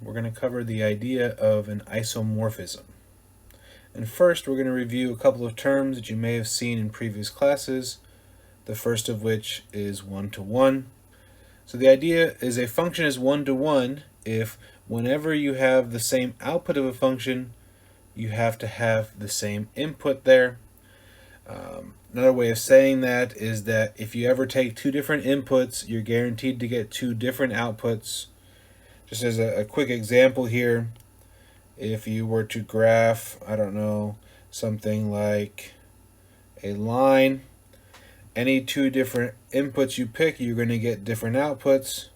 we're going to cover the idea of an isomorphism. And first, we're going to review a couple of terms that you may have seen in previous classes, the first of which is one-to-one. So the idea is a function is one-to-one if whenever you have the same output of a function, you have to have the same input there. Another way of saying that is that if you ever take two different inputs, you're guaranteed to get two different outputs. Just as a quick example here, if you were to graph, I don't know, something like a line, any two different inputs you pick, you're going to get different outputs.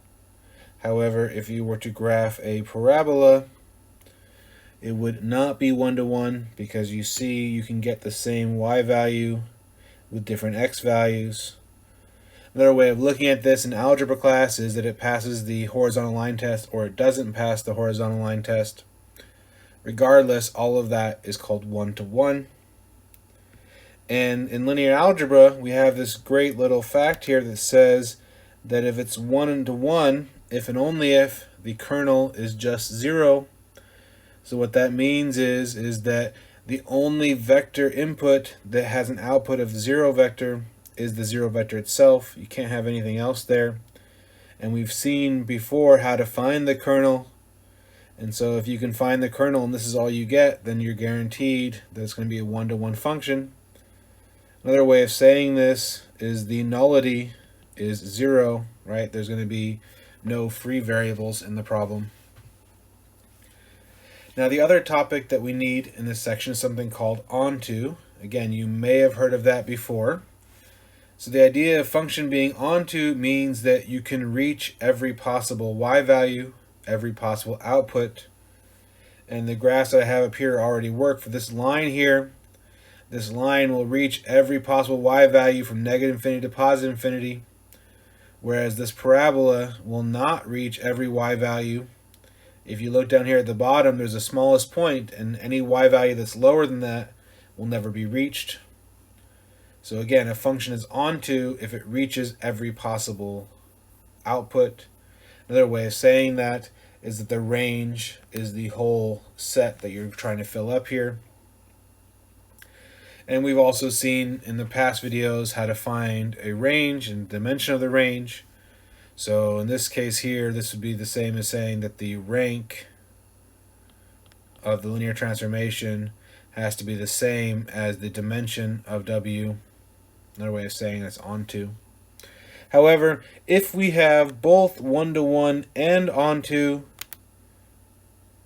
However, if you were to graph a parabola, it would not be one-to-one because you see you can get the same y value with different x values. Another way of looking at this in algebra class is that it passes the horizontal line test or it doesn't pass the horizontal line test. Regardless, all of that is called one-to-one. And in linear algebra, we have this great little fact here that says that if it's one-to-one, if and only if the kernel is just 0. So what that means is that the only vector input that has an output of 0 vector is the 0 vector itself. You can't have anything else there. And we've seen before how to find the kernel. And so if you can find the kernel and this is all you get, then you're guaranteed that it's going to be a one-to-one function. Another way of saying this is the nullity is 0, right? There's going to be no free variables in the problem. Now the other topic that we need in this section is something called onto. Again, you may have heard of that before. So the idea of function being onto means that you can reach every possible y value, every possible output. And the graphs that I have up here already work for this line here. This line will reach every possible y value from negative infinity to positive infinity, whereas this parabola will not reach every y value. If you look down here at the bottom, there's the smallest point, and any y value that's lower than that will never be reached. So again, a function is onto if it reaches every possible output. Another way of saying that is that the range is the whole set that you're trying to fill up here. And we've also seen in the past videos how to find a range and dimension of the range. So in this case here, this would be the same as saying that the rank of the linear transformation has to be the same as the dimension of W. Another way of saying that's onto. However, if we have both one-to-one and onto,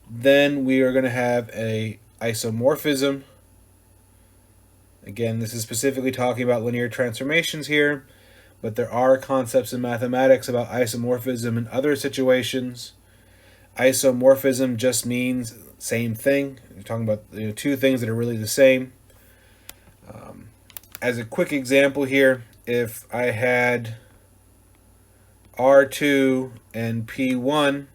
then we are going to have a isomorphism. Again, this is specifically talking about linear transformations here, but there are concepts in mathematics about isomorphism in other situations. Isomorphism just means same thing. You're talking about two things that are really the same. As a quick example here, if I had R2 and P1,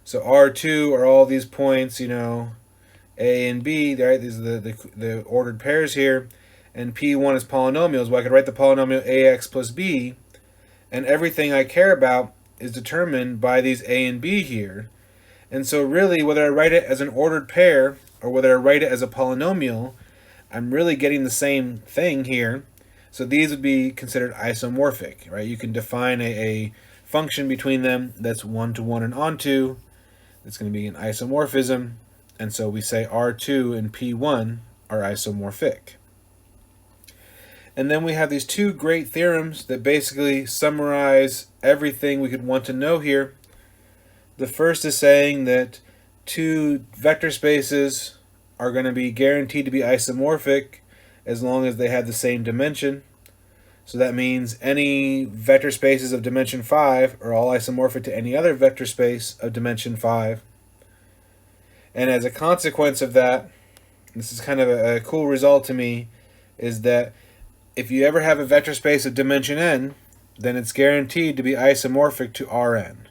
so R2 are all these points, A and B, right? These are the ordered pairs here. And P1 is polynomials. Well, I could write the polynomial ax plus b, and everything I care about is determined by these a and b here. And so really, whether I write it as an ordered pair or whether I write it as a polynomial, I'm really getting the same thing here. So these would be considered isomorphic, right? You can define a function between them that's one-to-one and onto. It's going to be an isomorphism. And so we say R2 and P1 are isomorphic. And then we have these two great theorems that basically summarize everything we could want to know here. The first is saying that two vector spaces are going to be guaranteed to be isomorphic as long as they have the same dimension. So that means any vector spaces of dimension 5 are all isomorphic to any other vector space of dimension 5. And as a consequence of that, this is kind of a cool result to me, is that if you ever have a vector space of dimension n, then it's guaranteed to be isomorphic to Rn.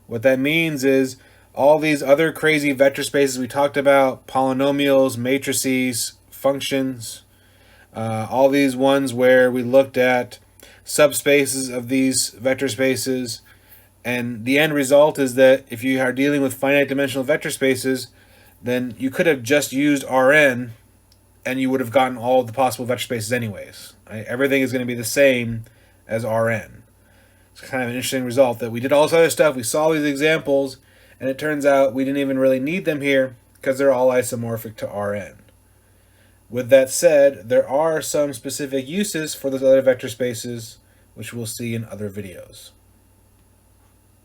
What that means is all these other crazy vector spaces we talked about, polynomials, matrices, functions, all these ones where we looked at subspaces of these vector spaces, And the end result is that if you are dealing with finite dimensional vector spaces, then you could have just used Rn and you would have gotten all of the possible vector spaces anyways. Right? Everything is going to be the same as Rn. It's kind of an interesting result that we did all this other stuff, we saw these examples, and it turns out we didn't even really need them here because they're all isomorphic to Rn. With that said, there are some specific uses for those other vector spaces, which we'll see in other videos.